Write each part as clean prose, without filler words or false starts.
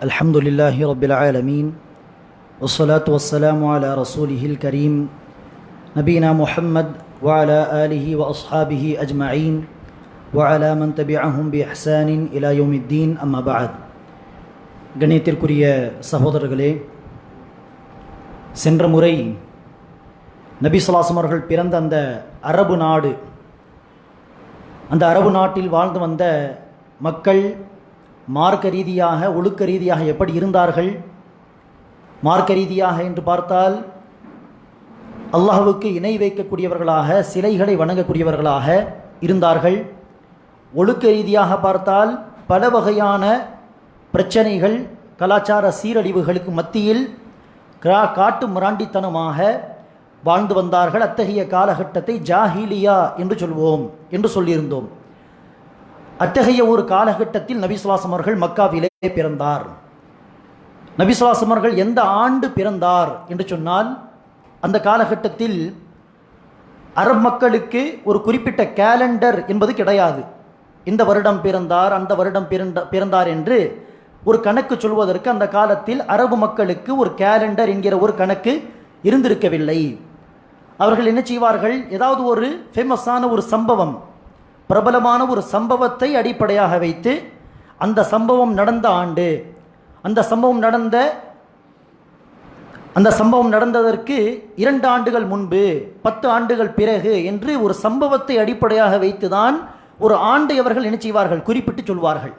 الحمد لله رب العالمين والصلاة والسلام على رسوله الكريم نبينا محمد وعلى آله وأصحابه أجمعين وعلى من تبعهم بإحسان إلى يوم الدين أما بعد கண்ணியத்திற்குரிய சகோதரர்களே, சென்ற முறை நபி ஸல்லல்லாஹு அலைஹி அவர்கள் பிறந்த அந்த அரபு நாடு, அந்த அரபு நாட்டில் வாழ்ந்து வந்த மக்கள் மார்க்க ரீதியாக ஒழுக்க ரீதியாக எப்படி இருந்தார்கள்? மார்க்க ரீதியாக என்று பார்த்தால் அல்லாஹ்வுக்கு இணை வைக்கக்கூடியவர்களாக, சிலைகளை வணங்கக்கூடியவர்களாக இருந்தார்கள். ஒழுக்க ரீதியாக பார்த்தால் பல வகையான பிரச்சனைகள், கலாச்சார சீரழிவுகளுக்கு மத்தியில் காட்டு மிராண்டித்தனமாக வாழ்ந்து வந்தார்கள். அத்தகைய காலகட்டத்தை ஜாஹிலியா என்று சொல்வோம் என்று சொல்லியிருந்தோம். அத்தகைய ஒரு காலகட்டத்தில் நபி ஸல்லல்லாஹு அலைஹி அவர்கள் மக்காவிலே பிறந்தார். நபி ஸல்லல்லாஹு அலைஹி அவர்கள் எந்த ஆண்டு பிறந்தார் என்று சொன்னால், அந்த காலகட்டத்தில் அரபு மக்களுக்கு ஒரு குறிப்பிட்ட கேலண்டர் என்பது கிடையாது. இந்த வருடம் பிறந்தார், அந்த வருடம் பிறந்தார் என்று ஒரு கணக்கு சொல்வதற்கு அந்த காலத்தில் அரபு மக்களுக்கு ஒரு கேலண்டர் என்கிற ஒரு கணக்கு இருந்திருக்கவில்லை. அவர்கள் என்ன செய்வார்கள்? ஏதாவது ஒரு ஃபேமஸான ஒரு சம்பவம், பிரபலமான ஒரு சம்பவத்தை அடிப்படையாக வைத்து அந்த சம்பவம் நடந்த ஆண்டு, அந்த சம்பவம் நடந்ததற்கு 2 ஆண்டுகள் முன்பு, 10 ஆண்டுகள் பிறகு என்று ஒரு சம்பவத்தை அடிப்படையாக வைத்துதான் ஒரு ஆண்டை அவர்கள் என்ன செய்வார்கள்? குறிப்பிட்டு சொல்வார்கள்.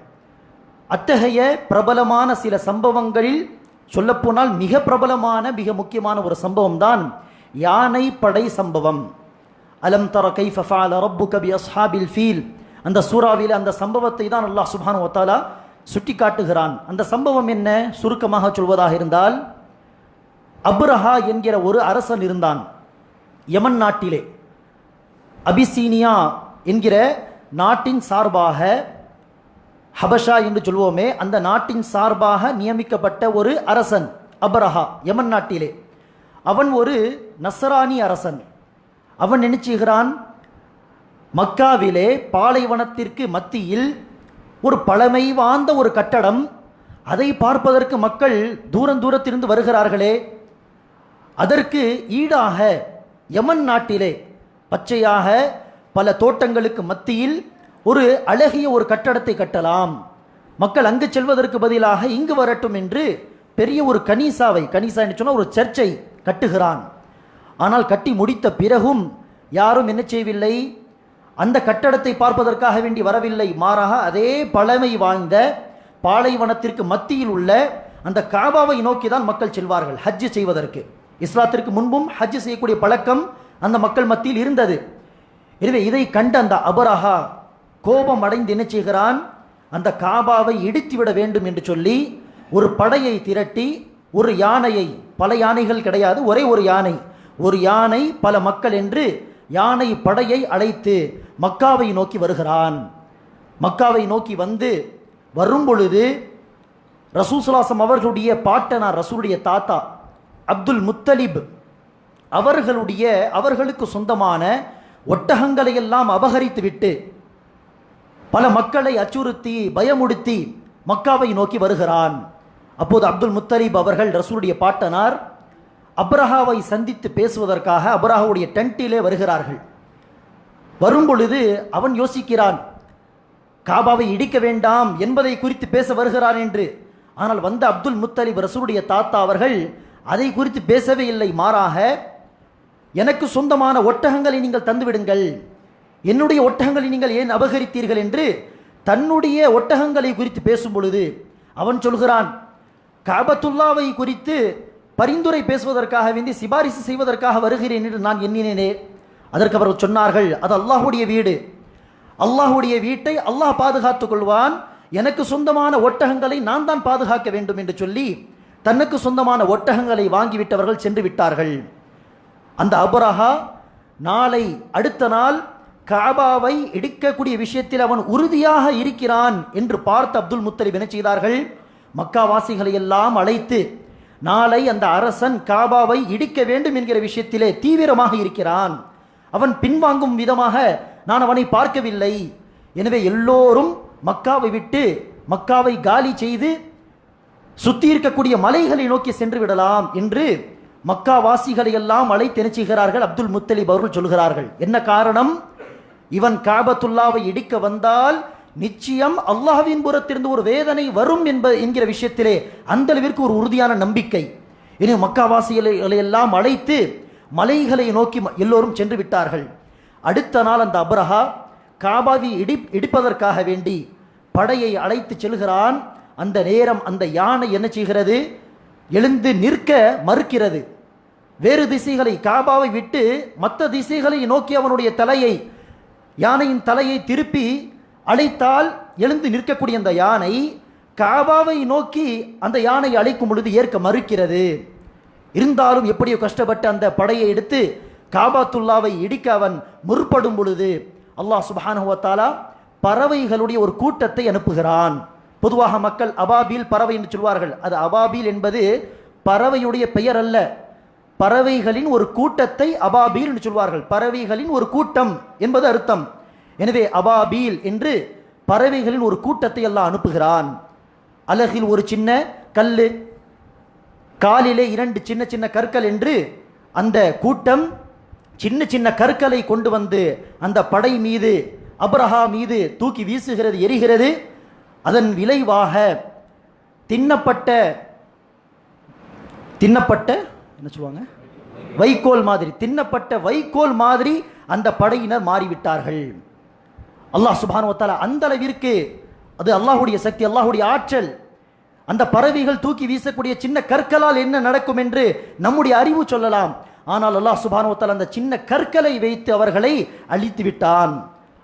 அத்தகைய பிரபலமான சில சம்பவங்களில் சொல்லப்போனால் மிக பிரபலமான, மிக முக்கியமான ஒரு சம்பவம் தான் யானை படை சம்பவம். அலம் தர கைஃப ஃபஅல ரப்புக பி அஸ்ஹாபில் ஃபீல், அந்த சூறாவில் அந்த சம்பவத்தை தான் அல்லாஹ் சுப்ஹானஹு வ தஆலா சுட்டி காட்டுகிறான். அந்த சம்பவம் என்ன? சுருக்கமாக சொல்வதாக இருந்தால், அப்ரஹா என்கிற ஒரு அரசன் இருந்தான் யமன் நாட்டிலே. அபிசீனியா என்கிற நாட்டின் சார்பாக, ஹபஷா என்று சொல்வோமே, அந்த நாட்டின் சார்பாக நியமிக்கப்பட்ட ஒரு அரசன் அப்ரஹா யமன் நாட்டிலே. அவன் ஒரு நஸ்ரானி அரசன். அவன் நினைச்சுகிறான், மக்காவிலே பாலைவனத்திற்கு மத்தியில் ஒரு பழமை வாய்ந்த ஒரு கட்டடம், அதை பார்ப்பதற்கு மக்கள் தூரத்திலிருந்து வருகிறார்களே, அதற்கு ஈடாக யமன் நாட்டிலே பச்சையாக பல தோட்டங்களுக்கு மத்தியில் ஒரு அழகிய ஒரு கட்டடத்தை கட்டலாம், மக்கள் அங்கு செல்வதற்கு பதிலாக இங்கு வரட்டும் என்று பெரிய ஒரு கனீசா என்று சொன்னால் ஒரு சர்ச்சை கட்டுகிறான். ஆனால் கட்டி முடித்த பிறகும் யாரும் என்ன செய்யவில்லை? அந்த கட்டடத்தை பார்ப்பதற்காக வேண்டி வரவில்லை. மாறாக அதே பழமை வாய்ந்த பாலைவனத்திற்கு மத்தியில் உள்ள அந்த காபாவை நோக்கி தான் மக்கள் செல்வார்கள் ஹஜ் செய்வதற்கு. இஸ்லாத்திற்கு முன்பும் ஹஜ் செய்யக்கூடிய பழக்கம் அந்த மக்கள் மத்தியில் இருந்தது. எனவே இதை கண்ட அந்த அபரஹா கோபம் அடைந்து என்ன செய்கிறான்? அந்த காபாவை இடித்துவிட வேண்டும் என்று சொல்லி ஒரு படையை திரட்டி, ஒரு யானையை, பல யானைகள் கிடையாது, ஒரே ஒரு யானை பல மக்கள் என்று யானை படையை அழைத்து மக்காவை நோக்கி வருகிறான். மக்காவை நோக்கி வரும் பொழுது ரசூல் ஸல்லல்லாஹு அலைஹி வஸல்லம் அவர்களுடைய பாட்டனார், ரசூலுடைய தாத்தா அப்துல் முத்தலிப் அவர்களுக்கு சொந்தமான ஒட்டகங்களை எல்லாம் அபகரித்து விட்டு பல மக்களை அச்சுறுத்தி பயமுடுத்தி மக்காவை நோக்கி வருகிறான். அப்போது அப்துல் முத்தலிப் அவர்கள், ரசூலுடைய பாட்டனார், அப்ரஹாவை சந்தித்து பேசுவதற்காக அப்ரஹாவுடைய டென்ட்டிலே வருகிறார்கள். வரும் பொழுது அவன் யோசிக்கிறான், காபாவை இடிக்க வேண்டாம் என்பதை குறித்து பேச வருகிறான் என்று. ஆனால் வந்த அப்துல் முத்தலிப், ரசூலுடைய தாத்தா அவர்கள் அதை குறித்து பேசவே இல்லை. மாறாக, எனக்கு சொந்தமான ஒட்டகங்களை நீங்கள் தந்துவிடுங்கள், என்னுடைய ஒட்டகங்களை நீங்கள் ஏன் அபகரித்தீர்கள் என்று தன்னுடைய ஒட்டகங்களை குறித்து பேசும் பொழுது அவன் சொல்கிறான், காபத்துல்லாவை குறித்து பரிந்துரை பேசுவதற்காக வேண்டி, சிபாரிசு செய்வதற்காக வருகிறேன் என்று நான் எண்ணினேனே. அதற்கு அவர்கள் சொன்னார்கள், அது அல்லாஹுடைய வீடு, அல்லாஹுடைய வீட்டை அல்லாஹ் பாதுகாத்துக் கொள்வான், எனக்கு சொந்தமான ஒட்டகங்களை நான் தான் பாதுகாக்க வேண்டும் என்று சொல்லி தனக்கு சொந்தமான ஒட்டகங்களை வாங்கிவிட்டவர்கள் சென்று விட்டார்கள். அந்த அபரஹா அடுத்த நாள் காபாவை இடிக்கக்கூடிய விஷயத்தில் அவன் உறுதியாக இருக்கிறான் என்று பார்த்து அப்துல் முத்தலிப் என்ன செய்தார்கள்? மக்காவாசிகளை எல்லாம் அழைத்து, நாளை அந்த அரசன் காபாவை இடிக்க வேண்டும் என்கிற விஷயத்திலே தீவிரமாக இருக்கிறான், அவன் பின்வாங்கும் விதமாக நான் அவனை பார்க்கவில்லை, எனவே எல்லோரும் மக்காவை விட்டு மக்காவை காலி செய்து சுத்தி இருக்கக்கூடிய மலைகளை நோக்கி சென்று விடலாம் என்று மக்கா வாசிகளை எல்லாம் அழைத்தெனுச்சுகிறார்கள். அப்துல் முத்தலிப் அவர்கள் சொல்கிறார்கள், என்ன காரணம்? இவன் காபத்துல்லாவை இடிக்க வந்தால் நிச்சயம் அல்லாஹ்வின் புறத்திலிருந்து ஒரு வேதனை வரும் என்கிற விஷயத்திலே அந்த அளவிற்கு ஒரு உறுதியான நம்பிக்கை. இனி மக்காவாசிகளை எல்லாம் அழைத்து மலைகளை நோக்கி எல்லோரும் சென்று விட்டார்கள். அடுத்த நாள் அந்த அப்ரஹா காபாவை இடிப்பதற்காக வேண்டி படையை அழைத்து செல்கிறான். அந்த நேரம் அந்த யானை என்ன செய்கிறது? எழுந்து நிற்க மறுக்கிறது. வேறு திசைகளை, காபாவை விட்டு மற்ற திசைகளை நோக்கி அவனுடைய தலையை, யானையின் தலையை திருப்பி அழைத்தால் எழுந்து நிற்கக்கூடிய அந்த யானை காபாவை நோக்கி அந்த யானை அழைக்கும் பொழுது ஏற்க மறுக்கிறது. இருந்தாலும் எப்படியோ கஷ்டப்பட்டு அந்த படையை எடுத்து காபாத்துல்லாவை இடிக்க அவன் முற்படும் பொழுது அல்லாஹ் சுப்ஹானஹு வ தஆலா பறவைகளுடைய ஒரு கூட்டத்தை அனுப்புகிறான். பொதுவாக மக்கள் அபாபீல் பறவை என்று சொல்வார்கள். அது அபாபீல் என்பது பறவையுடைய பெயர் அல்ல, பறவைகளின் ஒரு கூட்டத்தை அபாபீல் என்று சொல்வார்கள். பறவைகளின் ஒரு கூட்டம் என்பது அர்த்தம். எனவே அபாபீல் என்று பறவைகளின் ஒரு கூட்டத்தை எல்லாம் அனுப்புகிறான். அலகில் ஒரு சின்ன கல்லு, காலிலே 2 சின்ன சின்ன கற்கள் என்று அந்த கூட்டம் சின்ன சின்ன கற்களை கொண்டு வந்து அந்த படை மீது, அப்ரஹா மீது தூக்கி வீசுகிறது, எரிகிறது. அதன் விளைவாக தின்னப்பட்ட என்ன சொல்லுவாங்க, வைக்கோல் மாதிரி, தின்னப்பட்ட வைக்கோல் மாதிரி அந்த படையினர் மாறிவிட்டார்கள். அல்லாஹ் சுப்ஹானஹு வ தஆலா அந்த அளவிற்கு, அது அல்லாஹ்வுடைய சக்தி, அல்லாஹ்வுடைய ஆற்றல். அந்த பறவைகள் தூக்கி வீசக்கூடிய சின்ன கற்களால் என்ன நடக்கும் என்று நம்முடைய அறிவு சொல்லலாம். ஆனால் அல்லாஹ் சுப்ஹானஹு வ தஆலா அந்த சின்ன கற்களை வைத்து அவர்களை அழித்து விட்டான்.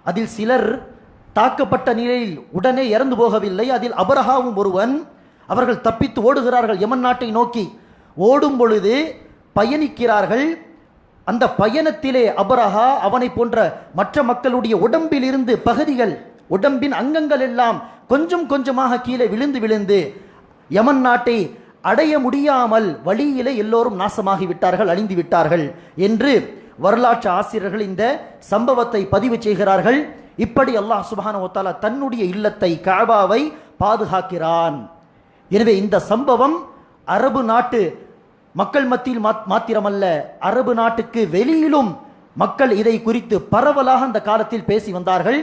அதில் சிலர் தாக்கப்பட்ட நிலையில் உடனே இறந்து போகவில்லை. அதில் அப்ரஹாவும் ஒருவன். அவர்கள் தப்பித்து ஓடுகிறார்கள் யமன் நாட்டை நோக்கி. ஓடும் பொழுது பயணிக்கிறார்கள். அந்த பயணத்திலே அப்ரஹா அவனை போன்ற மற்ற மக்களுடைய உடம்பில் இருந்து பகுதிகள், உடம்பின் அங்கங்கள் எல்லாம் கொஞ்சம் கொஞ்சமாக கீழே விழுந்து விழுந்து யமன் நாட்டை அடைய முடியாமல் வழியிலே எல்லோரும் நாசமாகி விட்டார்கள், அழிந்து விட்டார்கள் என்று வரலாற்று ஆசிரியர்கள் இந்த சம்பவத்தை பதிவு செய்கிறார்கள். இப்படி அல்லாஹ் சுப்ஹானஹு வ தஆலா தன்னுடைய இல்லத்தை, கஅபாவை பாதுகாக்கிறான். எனவே இந்த சம்பவம் அரபு நாட்டு மக்கள் மத்தியில் மாத்திரமல்ல, அரபு நாட்டுக்கு வெளியிலும் மக்கள் இதை குறித்து பரவலாக அந்த காலத்தில் பேசி வந்தார்கள்.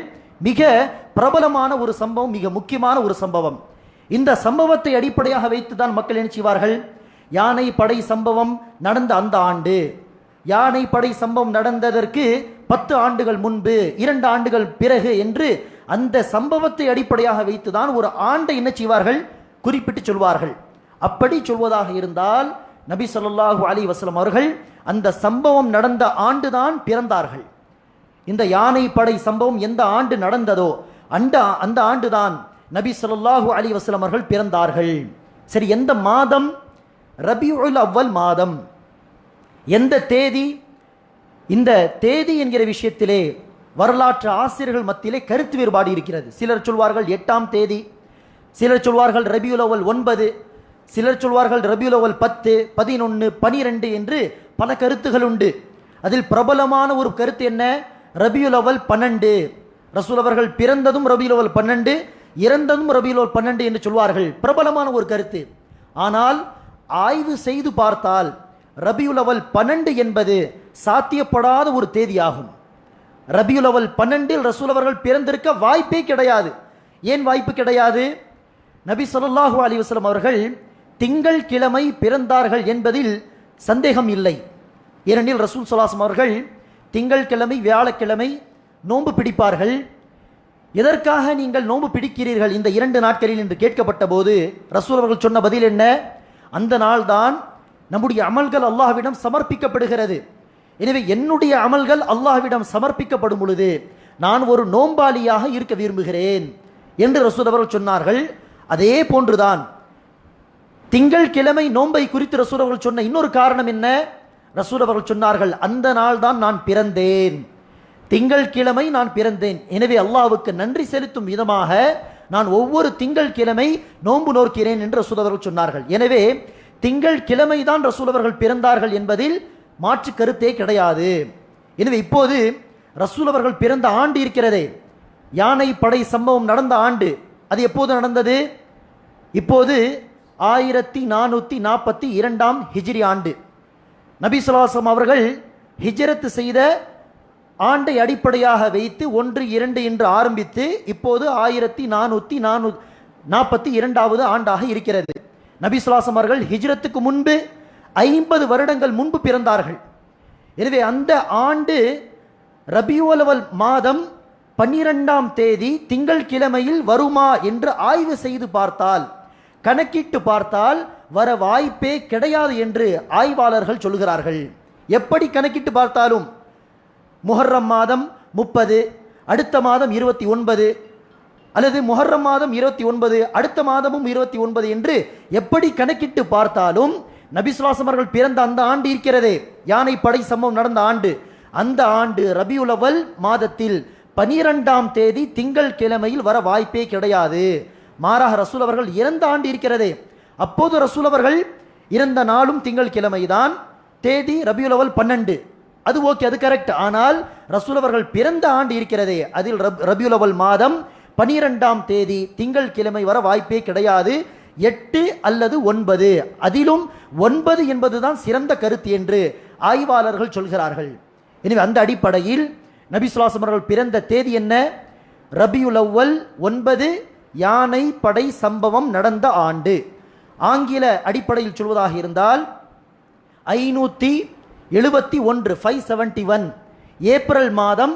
மிக பிரபலமான ஒரு சம்பவம், மிக முக்கியமான ஒரு சம்பவம். இந்த சம்பவத்தை அடிப்படையாக வைத்துதான் மக்கள் என்ன செய்வார்கள்? யானை படை சம்பவம் நடந்த அந்த ஆண்டு, யானை படை சம்பவம் நடந்ததற்கு 10 ஆண்டுகள் முன்பு, 2 ஆண்டுகள் பிறகு என்று அந்த சம்பவத்தை அடிப்படையாக வைத்துதான் ஒரு ஆண்டை என்ன செய்வார்கள்? குறிப்பிட்டு சொல்வார்கள். அப்படி சொல்வதாக இருந்தால் நபி ஸல்லல்லாஹு அலைஹி வஸல்லம் அவர்கள் அந்த சம்பவம் நடந்த ஆண்டுதான் பிறந்தார்கள். இந்த யானை படை சம்பவம் எந்த ஆண்டு நடந்ததோ அந்த ஆண்டுதான் நபி ஸல்லல்லாஹு அலைஹி வஸல்லம் அவர்கள் பிறந்தார்கள். சரி, எந்த மாதம்? ரபியுல் அவ்வல் மாதம். எந்த தேதி? இந்த தேதி என்கிற விஷயத்திலே வரலாற்று ஆசிரியர்கள் மத்தியிலே கருத்து வேறுபாடு இருக்கிறது. சிலர் சொல்வார்கள் 8ஆம் தேதி, சிலர் சொல்வார்கள் ரபியுல் அவ்வல் 9, சிலர் சொல்வார்கள் ரபியுல் அவ்வல் 10, 11, 12 என்று பல கருத்துகள் உண்டு. அதில் பிரபலமான ஒரு கருத்து என்ன? ரபியுல் அவ்வல் 12. ரசூல் அவர்கள் பிறந்ததும் ரபியுல் அவ்வல் 12, இறந்ததும் ரபியுல் அவ்வல் 12 என்று சொல்வார்கள். பிரபலமான ஒரு கருத்து. ஆனால் ஆய்வு செய்து பார்த்தால் ரபியுல் அவ்வல் 12 என்பது சாத்தியப்படாத ஒரு தேதியாகும். ரபியுல் அவ்வல் 12 ரசூல் அவர்கள் பிறந்திருக்க வாய்ப்பே கிடையாது. ஏன் வாய்ப்பு கிடையாது? நபி ஸல்லல்லாஹு அலைஹி வஸல்லம் அவர்கள் திங்கள் கிழமை பிறந்தார்கள் என்பதில் சந்தேகம் இல்லை. ஏனெனில் ரசூல் ஸல்லல்லாஹு அலைஹி வஸல்லம் அவர்கள் திங்கள் கிழமை, வியாழக்கிழமை நோன்பு பிடிப்பார்கள். எதற்காக நீங்கள் நோன்பு பிடிக்கிறீர்கள் இந்த 2 நாட்களில் என்று கேட்கப்பட்ட போது ரசூல் அவர்கள் சொன்ன பதில் என்ன? அந்த நாள்தான் நம்முடைய அமல்கள் அல்லாஹ்விடம் சமர்ப்பிக்கப்படுகிறது. எனவே என்னுடைய அமல்கள் அல்லாஹ்விடம் சமர்ப்பிக்கப்படும் பொழுது நான் ஒரு நோம்பாளியாக இருக்க விரும்புகிறேன் என்று ரசூல் அவர்கள் சொன்னார்கள். அதே போன்றுதான் திங்கள் கிழமை நோன்பை குறித்து ரசூல் அவர்கள் சொன்ன இன்னொரு காரணம் என்ன? ரசூல் அவர்கள் சொன்னார்கள், அந்த நாள் தான் நான் பிறந்தேன், திங்கள் கிழமை நான் பிறந்தேன். எனவே அல்லாஹ்வுக்கு நன்றி செலுத்தும் விதமாக நான் ஒவ்வொரு திங்கள் கிழமை நோன்பு நோக்கிறேன் என்று ரசூல் அவர்கள் சொன்னார்கள். எனவே திங்கள் கிழமை தான் ரசூல் அவர்கள் பிறந்தார்கள் என்பதில் மாற்று கருத்தே கிடையாது. எனவே இப்போது ரசூல் அவர்கள் பிறந்த ஆண்டு இருக்கிறதே, யானை படை சம்பவம் நடந்த ஆண்டு, அது எப்போது நடந்தது? இப்போது 1442 ஹிஜ்ரி ஆண்டு. நபி ஸல்லல்லாஹு அலைஹி வஸல்லம் அவர்கள் ஹிஜ்ரத் செய்த ஆண்டை அடிப்படையாக வைத்து 1, 2 என்று ஆரம்பித்து இப்போது 1442வது ஆண்டாக இருக்கிறது. நபி ஸல்லல்லாஹு அலைஹி வஸல்லம் அவர்கள் ஹிஜ்ரத்துக்கு முன்பு 50 வருடங்கள் முன்பு பிறந்தார்கள். எனவே அந்த ஆண்டு ரபியுல் அவல் மாதம் 12ஆம் தேதி திங்கள் கிழமையில் வருமா என்று ஆய்வு செய்து பார்த்தால், கணக்கிட்டு பார்த்தால் வர வாய்ப்பே கிடையாது என்று ஆய்வாளர்கள் சொல்கிறார்கள். எப்படி கணக்கிட்டு பார்த்தாலும் முஹர்ரம் மாதம் 30, அடுத்த மாதம் 29, அல்லது முஹர்ரம் மாதம் 29, அடுத்த மாதமும் 29 என்று எப்படி கணக்கிட்டு பார்த்தாலும் நபி ஸல்லல்லாஹு அலைஹி வஸல்லம் அவர்கள் பிறந்த அந்த ஆண்டு இருக்கிறதே, யானை படை சம்பவம் நடந்த ஆண்டு, அந்த ஆண்டு ரபியுல் அவல் மாதத்தில் 12ஆம் தேதி திங்கள் கிழமையில் வர வாய்ப்பே கிடையாது. மாறாக ரசூல் அவர்கள் இறந்த ஆண்டு இருக்கிறதே, அப்போது ரசூல் அவர்கள் இறந்த நாளும் திங்கள் கிழமைதான், தேதி ரபியுல் அவல் 12, அது ஓகே, அது கரெக்ட். ஆனால் ரசூல் அவர்கள் பிறந்த ஆண்டு இருக்கிறதே, அதில் ரபியுல் அவல் மாதம் 12ஆம் தேதி திங்கள் கிழமை வர வாய்ப்பே கிடையாது. 8 அல்லது 9, அதிலும் 9 என்பதுதான் சிறந்த கருத்து என்று ஆய்வாளர்கள் சொல்கிறார்கள். எனவே அந்த அடிப்படையில் நபி ஸல்லல்லாஹு அலைஹி வஸல்லம் அவர்கள் பிறந்த தேதி என்ன? ரபியுல் அவ்வல் 9, யானை படை சம்பவம் நடந்த ஆண்டு. ஆங்கில அடிப்படையில் சொல்வதாக இருந்தால் 571, 571, ஏப்ரல் மாதம்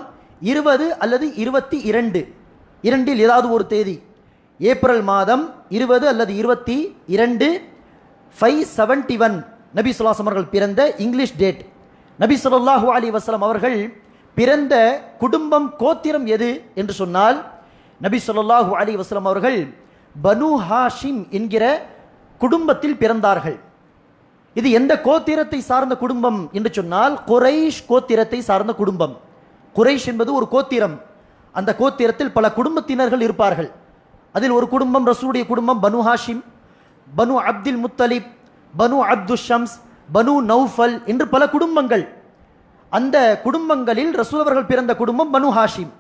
20 அல்லது 22, இரண்டில் ஏதாவது ஒரு தேதி, ஏப்ரல் மாதம் 20 அல்லது 22, 571 நபி ஸல்லல்லாஹு அலைஹி வஸல்லம் அவர்கள் பிறந்த இங்கிலீஷ் டேட். நபி ஸல்லல்லாஹு அலைஹி வஸல்லம் அவர்கள் பிறந்த குடும்பம் கோத்திரம் எது என்று சொன்னால், நபி ஸல்லல்லாஹு அலைஹி வஸல்லம் அவர்கள் பனு ஹாஷிம் என்கிற குடும்பத்தில் பிறந்தார்கள். இது எந்த கோத்திரத்தை சார்ந்த குடும்பம் என்று சொன்னால், குரைஷ் கோத்திரத்தை சார்ந்த குடும்பம். குரைஷ் என்பது ஒரு கோத்திரம், அந்த கோத்திரத்தில் பல குடும்பத்தினர்கள் இருப்பார்கள். அதில் ஒரு குடும்பம் ரசூலுடைய குடும்பம் பனு ஹாஷிம், பனு அப்துல் முத்தலிப், பனு அப்துல் ஷம்ஸ், பனு நௌஃபல் என்று பல குடும்பங்கள். அந்த குடும்பங்களில் ரசூல் அவர்கள் பிறந்த குடும்பம் பனு ஹாஷிம்.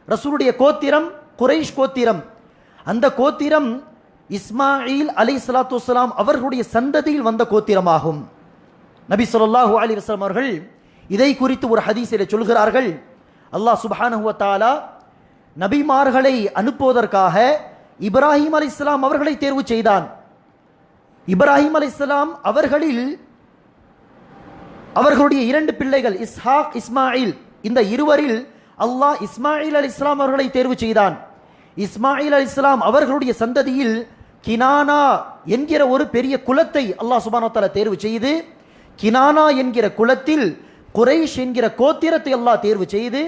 ரசூலுடைய கோத்திரம் குரைஷ் கோத்திரம். அந்த கோத்திரம் இஸ்மாயில் அலைஹிஸ்ஸலாத்து வஸ்ஸலாம் அவர்களுடைய சந்ததியில் வந்த கோத்திரமாகும். நபி ஸல்லல்லாஹு அலைஹி வஸல்லம் அவர்கள் இதை குறித்து ஒரு ஹதீஸிலே சொல்கிறார்கள், அல்லாஹ் சுப்ஹானஹு வ தஆலா நபிமார்களை அனுப்புவதற்காக இப்ராஹிம் அலைஹிஸ்ஸலாம் அவர்களை தேர்வு செய்தான். இப்ராஹிம் அலைஹிஸ்ஸலாம் அவர்களில் அவர்களுடைய 2 பிள்ளைகள் இஸ்ஹாக், இஸ்மாயில், இந்த இருவரில் அல்லாஹ் இஸ்மாயில் அலைஹிஸ்ஸலாம் அவர்களை தேர்வு செய்தான். இஸ்மாயில் அலைஹிஸ்ஸலாம் அவர்களுடைய சந்ததியில் கினானா என்கிற ஒரு பெரிய குலத்தை அல்லாஹ் சுப்ஹானஹு வ தஆலா தேர்வு செய்து, கினானா என்கிற குலத்தில் குரைஷ் என்கிற கோத்திரத்தை அல்லாஹ் தேர்வு செய்து,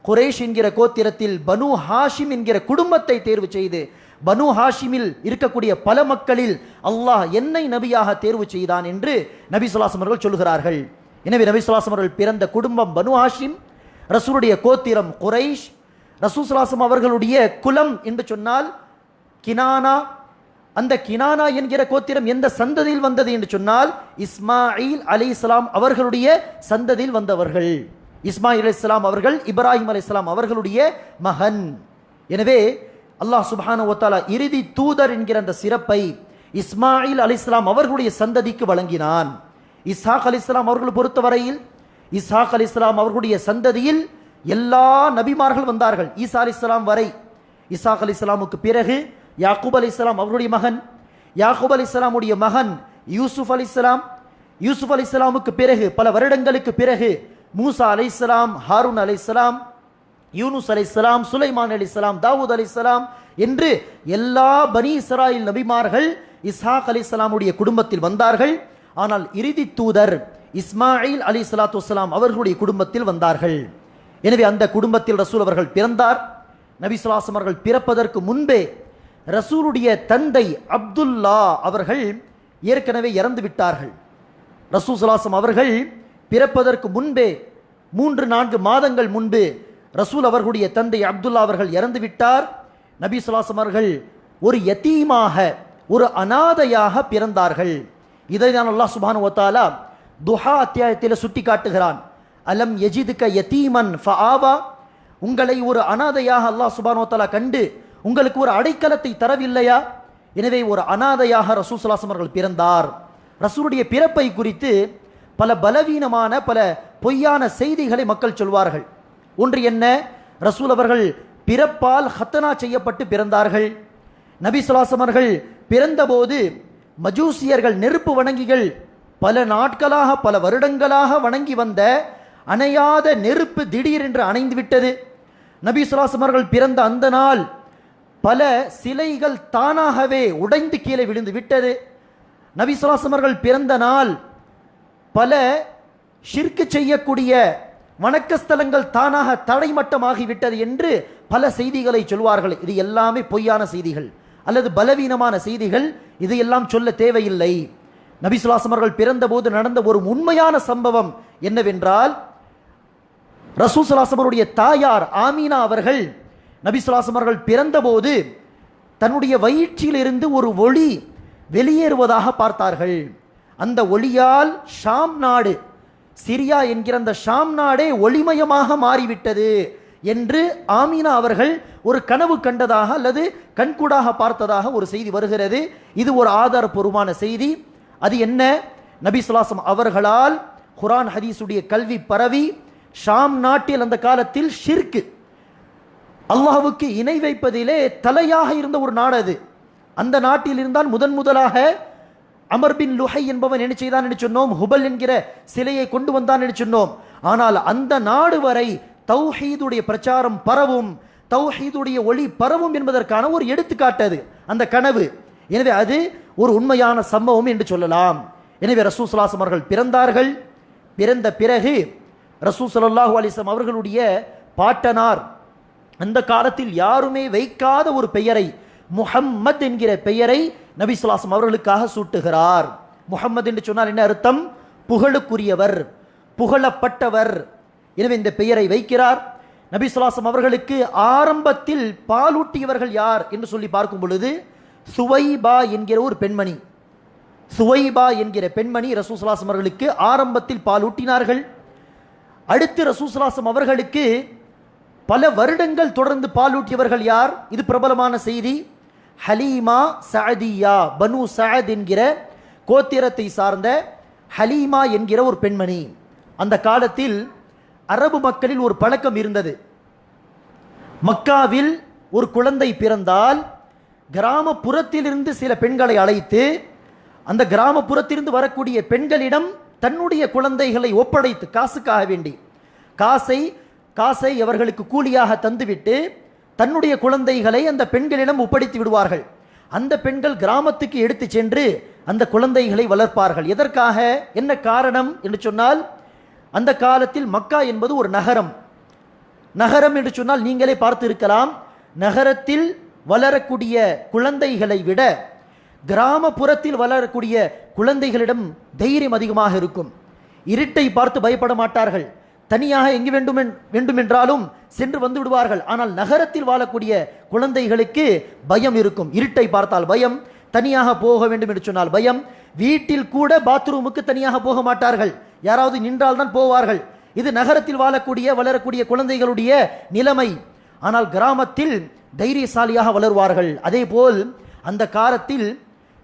குரைஷ் என்கிற கோத்திரத்தில் பனு ஹாஷிம் என்கிற குடும்பத்தை தேர்வு செய்து, பனு ஹாஷிமில் இருக்கக்கூடிய பல மக்களில் அல்லாஹ் என்னை நபியாக தேர்வு செய்தான் என்று நபி ஸல்லல்லாஹு அலைஹி வஸல்லம் அவர்கள் சொல்கிறார்கள். எனவே நபி ஸல்லல்லாஹு அலைஹி வஸல்லம் அவர்கள் பிறந்த குடும்பம் பனு ஹாஷிம், ரசூலுடைய கோத்திரம் குரைஷ், ரசூல் ஸல்லல்லாஹு அலைஹி வஸல்லம் அவர்களுடைய குலம் என்று சொன்னால் கினானா. அந்த கினானா என்கிற கோத்திரம் எந்த சந்ததியில் வந்தது என்று சொன்னால், இஸ்மாயில் அலைஹிஸ்ஸலாம் அவர்களுடைய சந்ததியில் வந்தவர்கள். இஸ்மாயில் அலைஹிஸ்ஸலாம் அவர்கள் இப்ராஹிம் அலைஹிஸ்ஸலாம் அவர்களுடைய மகன். எனவே அல்லாஹ் சுப்ஹானஹு வ தஆலா இறுதி தூதர் என்கிற அந்த சிறப்பை இஸ்மாயில் அலைஹிஸ்ஸலாம் அவர்களுடைய சந்ததிக்கு வழங்கினான். இஸ்ஹாக் அலைஹிஸ்ஸலாம் அவர்கள் பொறுத்தவரையில் இஸ்ஹாக் அலைஹிஸ்ஸலாம் அவர்களுடைய சந்ததியில் எல்லா நபிமார்கள் வந்தார்கள் ஈசா அலைஹிஸ்ஸலாம் வரை. இஸ்ஹாக் அலைஹிஸ்ஸலாமுக்கு பிறகு யாக்கூப் அலைஹிஸ்ஸலாம் அவருடைய மகன், யாக்கூப் அலைஹிஸ்ஸலாமுடைய மகன் யூசுப் அலைஹிஸ்ஸலாம், யூசுப் அலைஹிஸ்ஸலாமுக்கு பிறகு பல வருடங்களுக்கு பிறகு மூசா அலைஹிஸ்ஸலாம், ஹாரூன் அலைஹிஸ்ஸலாம், யூனுஸ் அலைஹிஸ்ஸலாம், சுலைமான் அலைஹிஸ்ஸலாம், தாவூத் அலைஹிஸ்ஸலாம் என்று எல்லா பனி இஸ்ராயில் நபிமார்கள் இஸ்ஹாக் அலைஹிஸ்ஸலாமுடைய குடும்பத்தில் வந்தார்கள். ஆனால் இறுதி தூதர் இஸ்மாயில் அலைஹிஸ்ஸலாத்து வஸ்ஸலாம் அவர்களுடைய குடும்பத்தில் வந்தார்கள். எனவே அந்த குடும்பத்தில் ரசூல் அவர்கள் பிறந்தார். நபி ஸல்லல்லாஹு அலைஹி வஸல்லம் அவர்கள் பிறப்பதற்கு முன்பே ரசூலுடைய தந்தை அப்துல்லா அவர்கள் ஏற்கனவே இறந்து விட்டார்கள். ரசூல் ஸல்லல்லாஹு அலைஹி வஸல்லம் அவர்கள் பிறப்பதற்கு முன்பே 3-4 மாதங்கள் முன்பு ரசூல் அவர்களுடைய தந்தை அப்துல்லா அவர்கள் இறந்து விட்டார். நபி ஸல்லல்லாஹு அலைஹி வஸல்லம் அவர்கள் ஒரு யதீமாக, ஒரு அனாதையாக பிறந்தார்கள். இதை தான் அல்லாஹ் சுப்ஹானஹு வ தஆலா துஹா அத்தியாயத்தில் சுட்டி காட்டுகிறான். அலம் யஜிதுக யதீமன் ஃபஆவா, உங்களை ஒரு அனாதையாக அல்லாஹ் சுப்ஹானஹு வ தஆலா கண்டு உங்களுக்கு ஒரு அடைக்கலத்தை தரவில்லையா எனவே ஒரு அனாதையாக ரசூல் ஸல்லல்லாஹு அலைஹி வஸல்லம் அவர்கள் பிறந்தார். ரசூலுடைய பிறப்பை குறித்து பல பலவீனமான பல பொய்யான செய்திகளை மக்கள் சொல்வார்கள். ஒன்று என்ன, ரசூல் அவர்கள் பிறப்பால் ஹத்தனா செய்யப்பட்டு பிறந்தார்கள். நபி ஸல்லல்லாஹு அலைஹி வஸல்லம் அவர்கள் பிறந்தபோது மஜூசியர்கள், நெருப்பு வணங்கிகள், பல நாட்களாக பல வருடங்களாக வணங்கி வந்த அணையாத நெருப்பு திடீரென்று அணைந்து விட்டது. நபி ஸல்லல்லாஹு அலைஹி வஸல்லம் அவர்கள் பிறந்த அந்த நாள் பல சிலைகள் தானாகவே உடைந்து கீழே விழுந்து விட்டது. நபி ஸல்லல்லாஹு அலைஹி வஸல்லம் அவர்கள் பிறந்த நாள் பல ஷிர்க் செய்யக்கூடிய வணக்கஸ்தலங்கள் தானாக தடைமட்டமாகி விட்டது என்று பல செய்திகளை சொல்வார்கள். இது எல்லாமே பொய்யான செய்திகள் அல்லது பலவீனமான செய்திகள். இதையெல்லாம் சொல்ல தேவையில்லை. நபி ஸல்லல்லாஹு அலைஹி வஸல்லம் அவர்கள் பிறந்தபோது நடந்த ஒரு உண்மையான சம்பவம் என்னவென்றால், ரசூல் ஸல்லல்லாஹு அலைஹி வஸல்லம் அவருடைய தாயார் ஆமீனா அவர்கள் நபி ஸல்லல்லாஹு அலைஹி வஸல்லம் அவர்கள் பிறந்தபோது தன்னுடைய வயிற்றிலிருந்து ஒரு ஒளி வெளியேறுவதாக பார்த்தார்கள். அந்த ஒளியால் ஷாம் நாடு, சிரியா என்கிற அந்த ஷாம் நாடே ஒளிமயமாக மாறிவிட்டது என்று ஆமீனா அவர்கள் ஒரு கனவு கண்டதாக அல்லது கண்கூடாக பார்த்ததாக ஒரு செய்தி வருகிறது. இது ஒரு ஆதாரபூர்வமான செய்தி. அது என்ன, நபி ஸல்லல்லாஹு அலைஹி வஸல்லம் அவர்களால் குர்ஆன் ஹதீஸுடைய கல்வி பரவி ஷாம் நாட்டில் அந்த காலத்தில் ஷிர்க், அல்லாஹ்வுக்கு இணை வைப்பதிலே தலையாக இருந்த ஒரு நாடு அது. அந்த நாட்டில் இருந்தால் முதலாக அமர் பின் லுஹை என்பவன் என்ன செய்தான் என்று சொன்னோம், ஹுபல் என்கிற சிலையை கொண்டு வந்தான் என்று சொன்னோம். ஆனால் அந்த நாடு வரை தௌஹீதுடைய பிரச்சாரம் பரவும், தௌஹீதுடைய ஒளி பரவும் என்பதற்கான ஒரு எடுத்துக்காட்டு அந்த கனவு. எனவே அது ஒரு உண்மையான சம்பவம் என்று சொல்லலாம். எனவே ரசூல் ஸல்லல்லாஹு அலைஹி வஸல்லம் அவர்கள் பிறந்தார்கள். பிறந்த பிறகு ரசூல் ஸல்லல்லாஹு அலைஹி வஸல்லம் அவர்களுடைய பாட்டனார் அந்த காலத்தில் யாருமே வைக்காத ஒரு பெயரை, முஹம்மத் என்கிற பெயரை நபி ஸல்லல்லாஹு அலைஹி வஸல்லம் அவர்களுக்காக சூட்டுகிறார். முஹம்மது என்று சொன்னால் என்ன அர்த்தம்? புகழுக்குரியவர், புகழப்பட்டவர். எனவே இந்த பெயரை வைக்கிறார். நபி ஸல்லல்லாஹு அலைஹி வஸல்லம் அவர்களுக்கு ஆரம்பத்தில் பாலூட்டியவர்கள் யார் என்று சொல்லி பார்க்கும் பொழுது சுவைபா என்கிற ஒரு பெண்மணி, சுவைபா என்கிற பெண்மணி ரசூல் ஸல்லல்லாஹு அலைஹி வஸல்லம் அவர்களுக்கு ஆரம்பத்தில் பாலூட்டினார்கள். அடுத்து ரசூல் ஸல்லல்லாஹு அலைஹி வஸல்லம் அவர்களுக்கு பல வருடங்கள் தொடர்ந்து பாலூட்டியவர்கள் யார்? இது பிரபலமான செய்தி. ஹலீமா சஅதியா, பனு சஅத் என்கிற கோத்திரத்தை சார்ந்த ஹலீமா என்கிற ஒரு பெண்மணி. அந்த காலத்தில் அரபு மக்களில் ஒரு பழக்கம் இருந்தது. மக்காவில் ஒரு குழந்தை பிறந்தால் கிராமப்புறத்திலிருந்து சில பெண்களை அழைத்து அந்த கிராமப்புறத்திலிருந்து வரக்கூடிய பெண்களிடம் தன்னுடைய குழந்தைகளை ஒப்படைத்து காசுக்காக வேண்டி காசை அவர்களுக்கு கூலியாக தந்துவிட்டு தன்னுடைய குழந்தைகளை அந்த பெண்களிடம் ஒப்படைத்து விடுவார்கள். அந்த பெண்கள் கிராமத்துக்கு எடுத்து சென்று அந்த குழந்தைகளை வளர்ப்பார்கள். எதற்காக, என்ன காரணம் என்று சொன்னால், அந்த காலத்தில் மக்கா என்பது ஒரு நகரம். நகரம் என்று சொன்னால் நீங்களே பார்த்து இருக்கலாம், நகரத்தில் வளரக்கூடிய குழந்தைகளை விட கிராமப்புறத்தில் வளரக்கூடிய குழந்தைகளிடம் தைரியம் அதிகமாக இருக்கும். இருட்டை பார்த்து பயப்பட மாட்டார்கள். தனியாக எங்கு வேண்டுமென்றாலும் சென்று வந்து விடுவார்கள். ஆனால் நகரத்தில் வாழக்கூடிய குழந்தைகளுக்கு பயம் இருக்கும். இருட்டை பார்த்தால் பயம், தனியாக போக வேண்டும் என்று சொன்னால் பயம். வீட்டில் கூட பாத்ரூமுக்கு தனியாக போக மாட்டார்கள், யாராவது நின்றால் தான் போவார்கள். இது நகரத்தில் வளரக்கூடிய குழந்தைகளுடைய நிலைமை. ஆனால் கிராமத்தில் தைரியசாலியாக வளருவார்கள். அதே போல் அந்த காலத்தில்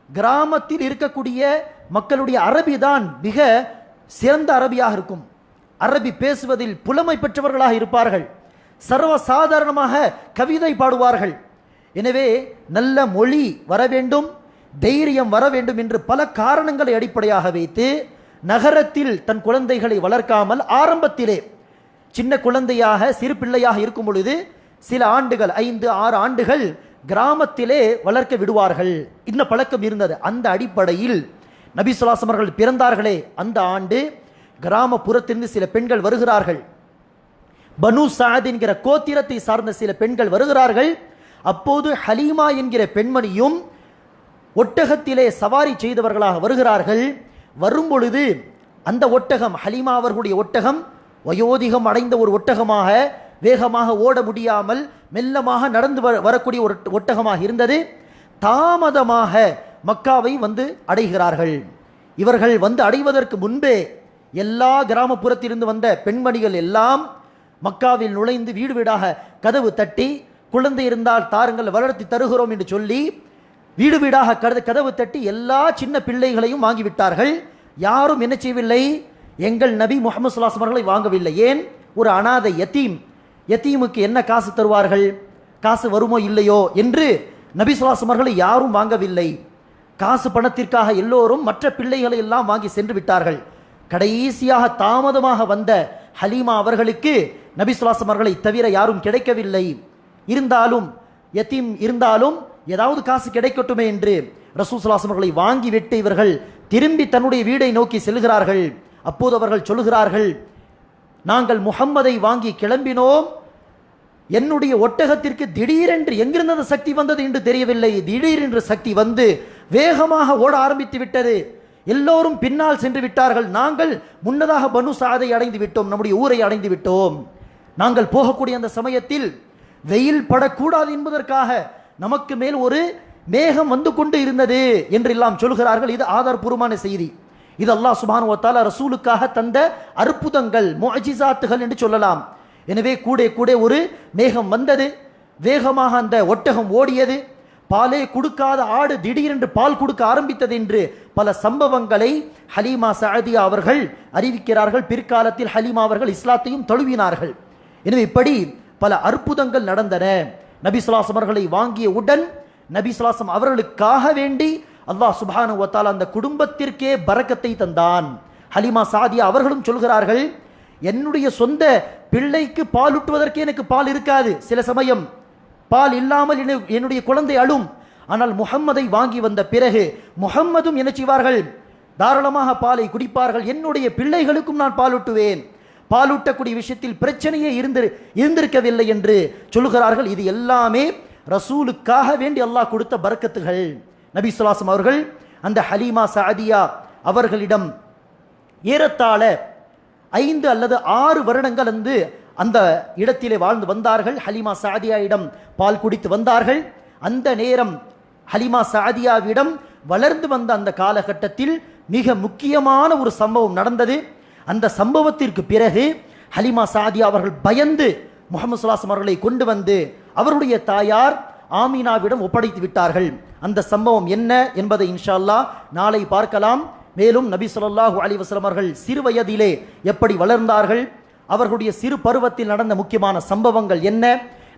கிராமத்தில் இருக்கக்கூடிய மக்களுடைய அரபி தான் மிக சிறந்த அரபியாக இருக்கும். அரபி பேசுவதில் புலமை பெற்றவர்களாக இருப்பார்கள். சர்வ சாதாரணமாக கவிதை பாடுவார்கள். எனவே நல்ல மொழி வர வேண்டும், தைரியம் வர வேண்டும் என்று பல காரணங்களை அடிப்படையாக வைத்து நகரத்தில் தன் குழந்தைகளை வளர்க்காமல் ஆரம்பத்திலே சின்ன குழந்தையாக சிறு பிள்ளையாக இருக்கும் பொழுது சில ஆண்டுகள் 5-6 ஆண்டுகள் கிராமத்திலே வளர்க்க விடுவார்கள். இந்த பழக்கம் இருந்தது. அந்த அடிப்படையில் நபி ஸல்லல்லாஹு அலைஹி வஸல்லம் அவர்கள் பிறந்தார்களே அந்த ஆண்டு கிராமப்புறத்திலிருந்து சில பெண்கள் வருகிறார்கள். பனு சஅத் என்கிற கோத்திரத்தை சார்ந்த சில பெண்கள் வருகிறார்கள். அப்போது ஹலீமா என்கிற பெண்மணியும் ஒட்டகத்திலே சவாரி செய்தவர்களாக வருகிறார்கள். வரும் பொழுது அந்த ஒட்டகம், ஹலீமா அவர்களுடைய ஒட்டகம் வயோதிகம் அடைந்த ஒரு ஒட்டகமாக, வேகமாக ஓட முடியாமல் மெல்லமாக நடந்து வரக்கூடிய ஒரு ஒட்டகமாக இருந்தது. தாமதமாக மக்காவை வந்து அடைகிறார்கள். இவர்கள் வந்து அடைவதற்கு முன்பே எல்லா கிராமப்புறத்திலிருந்து வந்த பெண்மணிகள் எல்லாம் மக்காவில் நுழைந்து வீடு வீடாக கதவு தட்டி, குழந்தை இருந்தால் தாருங்கள் வளர்த்தி தருகிறோம் என்று சொல்லி வீடு வீடாக கதவு தட்டி எல்லா சின்ன பிள்ளைகளையும் வாங்கிவிட்டார்கள். யாரும் என்ன செய்யவில்லை? எங்கள் நபி முஹம்மது ஸல்லல்லாஹு அலைஹி வஸல்லம் அவர்களை வாங்கவில்லை. ஏன்? ஒரு அனாதை யத்தீமுக்கு என்ன காசு தருவார்கள்? காசு வருமோ இல்லையோ என்று நபி ஸல்லல்லாஹு அலைஹி வஸல்லம் அவர்களை யாரும் வாங்கவில்லை. காசு பணத்திற்காக எல்லோரும் மற்ற பிள்ளைகளை எல்லாம் வாங்கி சென்று விட்டார்கள். கடைசியாக தாமதமாக வந்த ஹலீமா அவர்களுக்கு நபி ஸல்லல்லாஹு அலைஹி வஸல்லம் அவர்களை தவிர யாரும் கிடைக்கவில்லை. இருந்தாலும் யத்தீம் இருந்தாலும் ஏதாவது காசு கிடைக்கட்டுமே என்று ரசூல் ஸல்லல்லாஹு அலைஹி வஸல்லம் அவர்களை வாங்கிவிட்டு இவர்கள் திரும்பி தன்னுடைய வீடை நோக்கி செல்கிறார்கள். அப்போது அவர்கள் சொல்லுகிறார்கள், நாங்கள் முஹம்மதை வாங்கி கிளம்பினோம், என்னுடைய ஒட்டகத்திற்கு திடீரென்று எங்கிருந்து அந்த சக்தி வந்தது என்று தெரியவில்லை. திடீரென்று சக்தி வந்து வேகமாக ஓட ஆரம்பித்து விட்டது. எல்லோரும் பின்னால் சென்று விட்டார்கள். நாங்கள் முன்னதாக பனு சாதை அடைந்து விட்டோம், நம்முடைய ஊரை அடைந்து விட்டோம். நாங்கள் போகக்கூடிய அந்த சமயத்தில் வெயில் படக்கூடாது என்பதற்காக நமக்கு மேல் ஒரு மேகம் வந்து கொண்டு இருந்தது என்றெல்லாம் சொல்கிறார்கள். இது ஆதாரபூர்வமான செய்தி. இது அல்லாஹ் சுப்ஹானஹு வ தஆலா ரசூலுக்காக தந்த அற்புதங்கள், முஅஜிசாத்துகள் என்று சொல்லலாம். எனவே கூட ஒரு மேகம் வந்தது, வேகமாக அந்த ஒட்டகம் ஓடியது, பாலே கொடுக்காத ஆடு திடீரென்று பால் கொடுக்க ஆரம்பித்தது என்று பல சம்பவங்களை ஹலீமா சஅதியா அவர்கள் அறிவிக்கிறார்கள். பிற்காலத்தில் ஹலீமா அவர்கள் இஸ்லாத்தையும் தழுவினார்கள். எனவே இப்படி பல அற்புதங்கள் நடந்தன. நபி ஸல்லல்லாஹு அலைஹி வஸல்லம் அவர்களை வாங்கிய உடன் நபி ஸல்லல்லாஹு அலைஹி வஸல்லம் அவர்களுக்காக வேண்டி அல்லாஹ் சுப்ஹானஹு வ தஆலா அந்த குடும்பத்திற்கே பரக்கத்தை தந்தான். ஹலீமா சஅதியா அவர்களும் சொல்கிறார்கள், என்னுடைய சொந்த பிள்ளைக்கு பால் ஊட்டுவதற்கு எனக்கு பால் இருக்காது. சில சமயம் பால் இல்லாமல் என்னுடைய குழந்தை அழும். ஆனால் முஹம்மதை வாங்கி வந்த பிறகு முஹம்மதும் என்ன செய்வார்கள்? தாராளமாக பாலை குடிப்பார்கள். என்னுடைய பிள்ளைகளுக்கும் நான் பாலூட்டுவேன். பாலூட்டக்கூடிய விஷயத்தில் பிரச்சனையே இருந்திருக்கவில்லை என்று சொல்லுகிறார்கள். இது எல்லாமே ரசூலுக்காக வேண்டி அல்லாஹ் கொடுத்த பரக்கத்துகள். நபி ஸல்லல்லாஹு அலைஹி வஸல்லம் அவர்கள் அந்த ஹலீமா சஅதியா அவர்களிடம் ஏறத்தாழ 5 அல்லது 6 வருடங்கள் அந்த இடத்திலே வாழ்ந்து வந்தார்கள். ஹலீமா சஅதியாவிடம் பால் குடித்து வந்தார்கள். அந்த நேரம் ஹலீமா சஅதியாவிடம் வளர்ந்து வந்த அந்த காலகட்டத்தில் மிக முக்கியமான ஒரு சம்பவம் நடந்தது. அந்த சம்பவத்திற்கு பிறகு ஹலீமா சஅதியா அவர்கள் பயந்து முஹம்மது ஸல்லல்லாஹு அலைஹி வஸல்லம் அவர்களை கொண்டு வந்து அவருடைய தாயார் ஆமீனாவிடம் ஒப்படைத்து விட்டார்கள். அந்த சம்பவம் என்ன என்பதை இன்ஷா அல்லாஹ் நாளை பார்க்கலாம். மேலும் நபி ஸல்லல்லாஹு அலைஹி வஸல்லம் அவர்கள் சிறு வயதிலே எப்படி வளர்ந்தார்கள், அவர்களுடைய சிறு பருவத்தில் நடந்த முக்கியமான சம்பவங்கள் என்ன,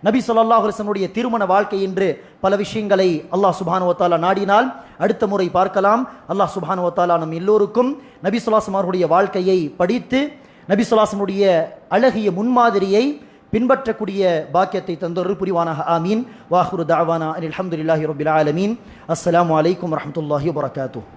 நபி ஸல்லல்லாஹு அலைஹி வஸல்லம் உடைய திருமண வாழ்க்கை என்று பல விஷயங்களை அல்லாஹ் சுப்ஹானஹு வ தஆலா நாடினால் அடுத்த முறை பார்க்கலாம். அல்லாஹ் சுப்ஹானஹு வ தஆலா நம் எல்லோருக்கும் நபி ஸல்லல்லாஹு அலைஹி வஸல்லம் அவர்களுடைய வாழ்க்கையை படித்து நபி ஸல்லல்லாஹு அலைஹி வஸல்லம் உடைய அழகிய முன்மாதிரியை பின்பற்றக்கூடிய பாக்கியத்தை தந்தொரு புரிவானாக. ஆமீன். வாஹிரு தஅவானா அல்ஹம்துலில்லாஹி ரப்பில் ஆலமீன். அஸ்ஸலாமு அலைக்கும் வரஹ்மத்துல்லாஹி வபரகாத்துஹு.